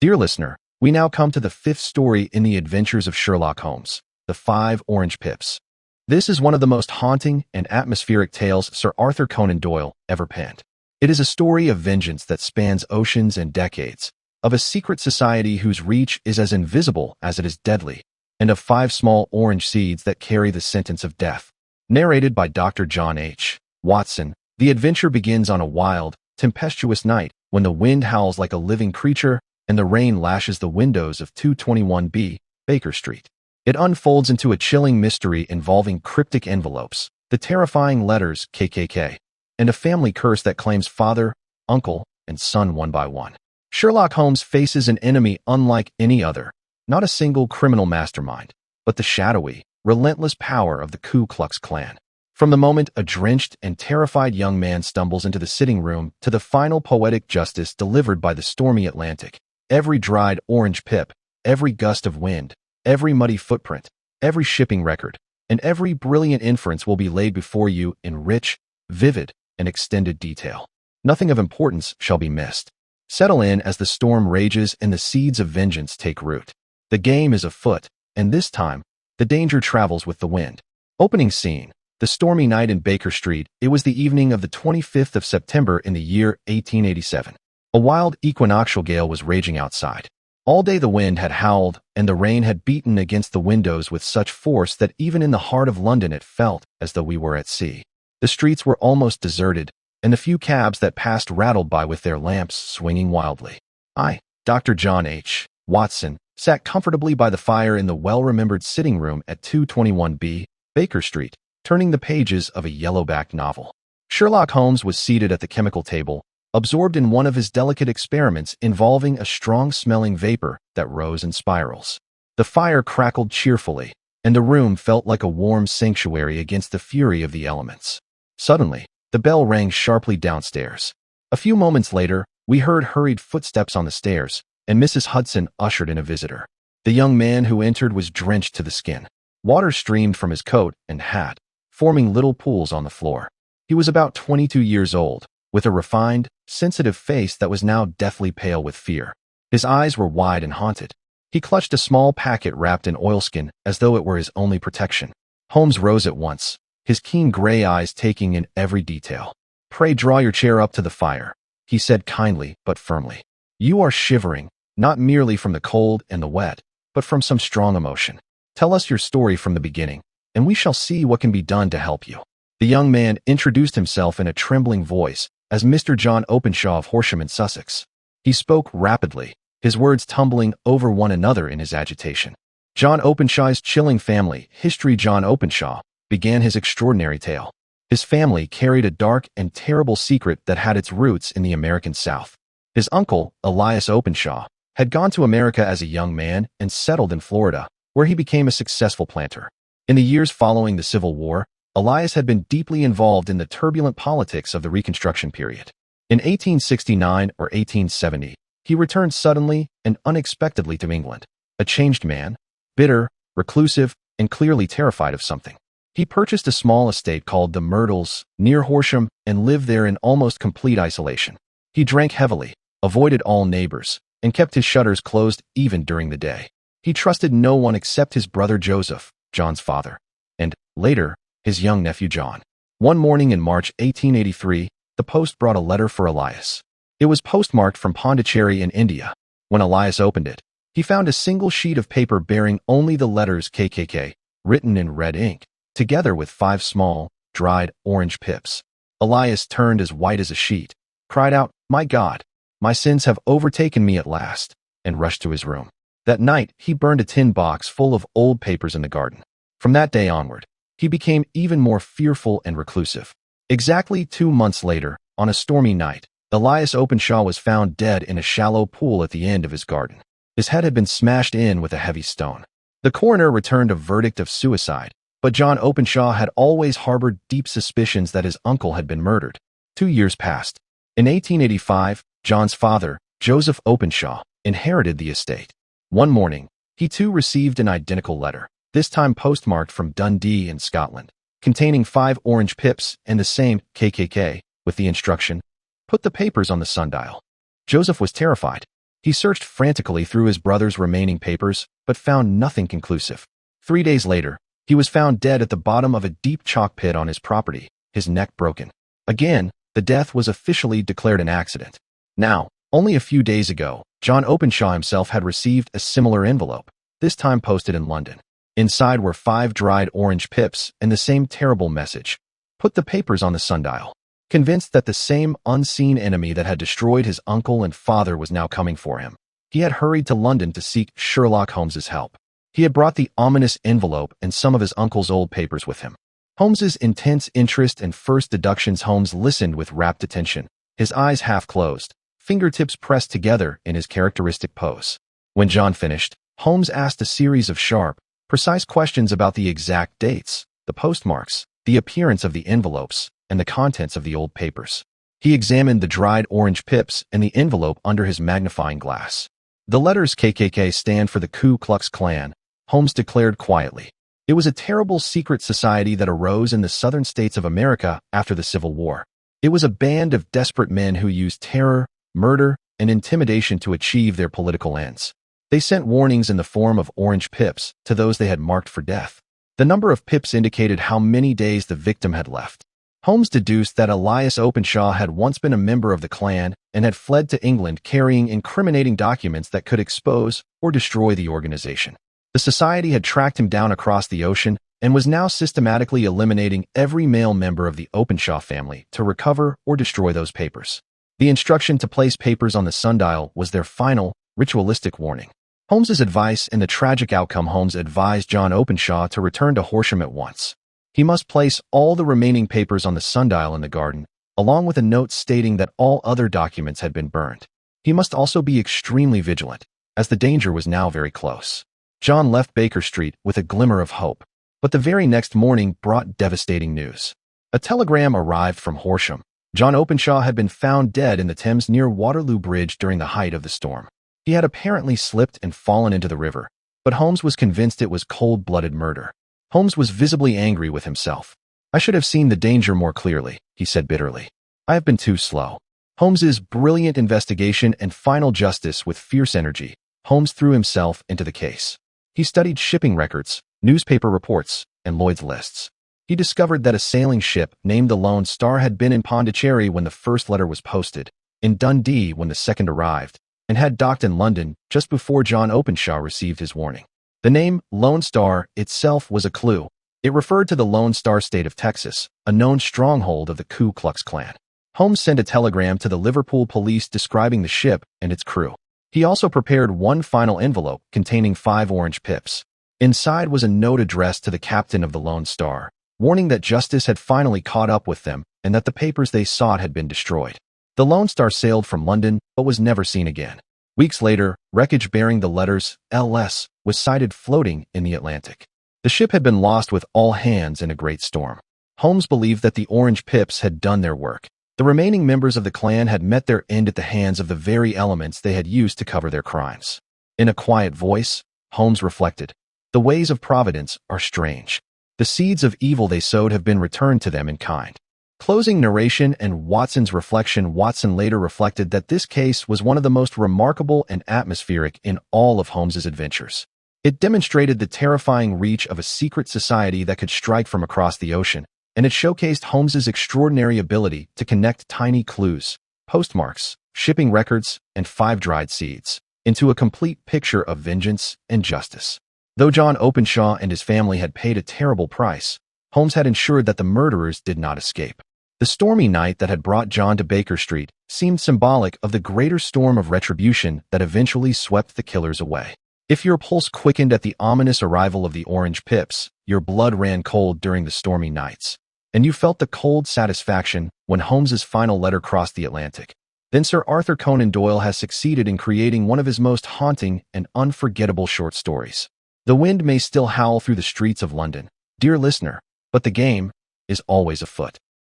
Dear listener, we now come to the fifth story in the adventures of Sherlock Holmes, The Five Orange Pips. This is one of the most haunting and atmospheric tales Sir Arthur Conan Doyle ever penned. It is a story of vengeance that spans oceans and decades, of a secret society whose reach is as invisible as it is deadly, and of five small orange seeds that carry the sentence of death. Narrated by Dr. John H. Watson, the adventure begins on a wild, tempestuous night when the wind howls like a living creature and the rain lashes the windows of 221B, Baker Street. It unfolds into a chilling mystery involving cryptic envelopes, the terrifying letters KKK, and a family curse that claims father, uncle, and son one by one. Sherlock Holmes faces an enemy unlike any other, not a single criminal mastermind, but the shadowy, relentless power of the Ku Klux Klan. From the moment a drenched and terrified young man stumbles into the sitting room to the final poetic justice delivered by the stormy Atlantic, every dried orange pip, every gust of wind, every muddy footprint, every shipping record, and every brilliant inference will be laid before you in rich, vivid, and extended detail. Nothing of importance shall be missed. Settle in as the storm rages and the seeds of vengeance take root. The game is afoot, and this time, the danger travels with the wind. Opening scene. The stormy night in Baker Street. It was the evening of the 25th of September in the year 1887. A wild equinoctial gale was raging outside. All day the wind had howled, and the rain had beaten against the windows with such force that even in the heart of London it felt as though we were at sea. The streets were almost deserted, and the few cabs that passed rattled by with their lamps swinging wildly. I, Dr. John H. Watson, sat comfortably by the fire in the well-remembered sitting room at 221B, Baker Street, turning the pages of a yellow-backed novel. Sherlock Holmes was seated at the chemical table, absorbed in one of his delicate experiments involving a strong-smelling vapor that rose in spirals. The fire crackled cheerfully, and the room felt like a warm sanctuary against the fury of the elements. Suddenly, the bell rang sharply downstairs. A few moments later, we heard hurried footsteps on the stairs, and Mrs. Hudson ushered in a visitor. The young man who entered was drenched to the skin. Water streamed from his coat and hat, forming little pools on the floor. He was about 22 years old, with a refined, sensitive face that was now deathly pale with fear. His eyes were wide and haunted. He clutched a small packet wrapped in oilskin as though it were his only protection. Holmes rose at once, his keen gray eyes taking in every detail. "Pray draw your chair up to the fire," he said kindly but firmly. "You are shivering, not merely from the cold and the wet, but from some strong emotion. Tell us your story from the beginning, and we shall see what can be done to help you." The young man introduced himself in a trembling voice as Mr. John Openshaw of Horsham in Sussex. He spoke rapidly, his words tumbling over one another in his agitation. John Openshaw's chilling family history. John Openshaw began his extraordinary tale. His family carried a dark and terrible secret that had its roots in the American South. His uncle, Elias Openshaw, had gone to America as a young man and settled in Florida, where he became a successful planter. In the years following the Civil War, Elias had been deeply involved in the turbulent politics of the Reconstruction period. In 1869 or 1870, he returned suddenly and unexpectedly to England, a changed man, bitter, reclusive, and clearly terrified of something. He purchased a small estate called the Myrtles, near Horsham, and lived there in almost complete isolation. He drank heavily, avoided all neighbors, and kept his shutters closed even during the day. He trusted no one except his brother Joseph, John's father, and, later, his young nephew John. One morning in March 1883, the post brought a letter for Elias. It was postmarked from Pondicherry in India. When Elias opened it, he found a single sheet of paper bearing only the letters KKK, written in red ink, together with 5 small, dried orange pips. Elias turned as white as a sheet, cried out, "My God, my sins have overtaken me at last," and rushed to his room. That night, he burned a tin box full of old papers in the garden. From that day onward, he became even more fearful and reclusive. Exactly 2 months later, on a stormy night, Elias Openshaw was found dead in a shallow pool at the end of his garden. His head had been smashed in with a heavy stone. The coroner returned a verdict of suicide, but John Openshaw had always harbored deep suspicions that his uncle had been murdered. 2 years passed. In 1885, John's father, Joseph Openshaw, inherited the estate. One morning, he too received an identical letter, this time postmarked from Dundee in Scotland, containing 5 orange pips and the same KKK, with the instruction, "Put the papers on the sundial." Joseph was terrified. He searched frantically through his brother's remaining papers, but found nothing conclusive. 3 days later, he was found dead at the bottom of a deep chalk pit on his property, his neck broken. Again, the death was officially declared an accident. Now, only a few days ago, John Openshaw himself had received a similar envelope, this time posted in London. Inside were 5 dried orange pips and the same terrible message: put the papers on the sundial. Convinced that the same unseen enemy that had destroyed his uncle and father was now coming for him, he had hurried to London to seek Sherlock Holmes's help. He had brought the ominous envelope and some of his uncle's old papers with him. Holmes's intense interest and first deductions. Holmes listened with rapt attention, his eyes half closed, fingertips pressed together in his characteristic pose. When John finished, Holmes asked a series of sharp, precise questions about the exact dates, the postmarks, the appearance of the envelopes, and the contents of the old papers. He examined the dried orange pips and the envelope under his magnifying glass. The letters KKK stand for the Ku Klux Klan, Holmes declared quietly. It was a terrible secret society that arose in the southern states of America after the Civil War. It was a band of desperate men who used terror, murder, and intimidation to achieve their political ends. They sent warnings in the form of orange pips to those they had marked for death. The number of pips indicated how many days the victim had left. Holmes deduced that Elias Openshaw had once been a member of the Klan and had fled to England carrying incriminating documents that could expose or destroy the organization. The society had tracked him down across the ocean and was now systematically eliminating every male member of the Openshaw family to recover or destroy those papers. The instruction to place papers on the sundial was their final, ritualistic warning. Holmes's advice and the tragic outcome. Holmes advised John Openshaw to return to Horsham at once. He must place all the remaining papers on the sundial in the garden, along with a note stating that all other documents had been burned. He must also be extremely vigilant, as the danger was now very close. John left Baker Street with a glimmer of hope, but the very next morning brought devastating news. A telegram arrived from Horsham. John Openshaw had been found dead in the Thames near Waterloo Bridge during the height of the storm. He had apparently slipped and fallen into the river, but Holmes was convinced it was cold-blooded murder. Holmes was visibly angry with himself. "I should have seen the danger more clearly," he said bitterly. "I have been too slow." Holmes's brilliant investigation and final justice with fierce energy, Holmes threw himself into the case. He studied shipping records, newspaper reports, and Lloyd's lists. He discovered that a sailing ship named the Lone Star had been in Pondicherry when the first letter was posted, in Dundee when the second arrived, and had docked in London just before John Openshaw received his warning. The name Lone Star itself was a clue. It referred to the Lone Star State of Texas, a known stronghold of the Ku Klux Klan. Holmes sent a telegram to the Liverpool police describing the ship and its crew. He also prepared one final envelope containing 5 orange pips. Inside was a note addressed to the captain of the Lone Star, warning that justice had finally caught up with them and that the papers they sought had been destroyed. The Lone Star sailed from London but was never seen again. Weeks later, wreckage bearing the letters LS was sighted floating in the Atlantic. The ship had been lost with all hands in a great storm. Holmes believed that the orange pips had done their work. The remaining members of the Klan had met their end at the hands of the very elements they had used to cover their crimes. In a quiet voice, Holmes reflected, "The ways of Providence are strange. The seeds of evil they sowed have been returned to them in kind." Closing narration and Watson's reflection. Watson later reflected that this case was one of the most remarkable and atmospheric in all of Holmes's adventures. It demonstrated the terrifying reach of a secret society that could strike from across the ocean, and it showcased Holmes's extraordinary ability to connect tiny clues, postmarks, shipping records, and 5 dried seeds into a complete picture of vengeance and justice. Though John Openshaw and his family had paid a terrible price, Holmes had ensured that the murderers did not escape. The stormy night that had brought John to Baker Street seemed symbolic of the greater storm of retribution that eventually swept the killers away. If your pulse quickened at the ominous arrival of the orange pips, your blood ran cold during the stormy nights, and you felt the cold satisfaction when Holmes's final letter crossed the Atlantic, then Sir Arthur Conan Doyle has succeeded in creating one of his most haunting and unforgettable short stories. The wind may still howl through the streets of London, dear listener, but the game is always afoot.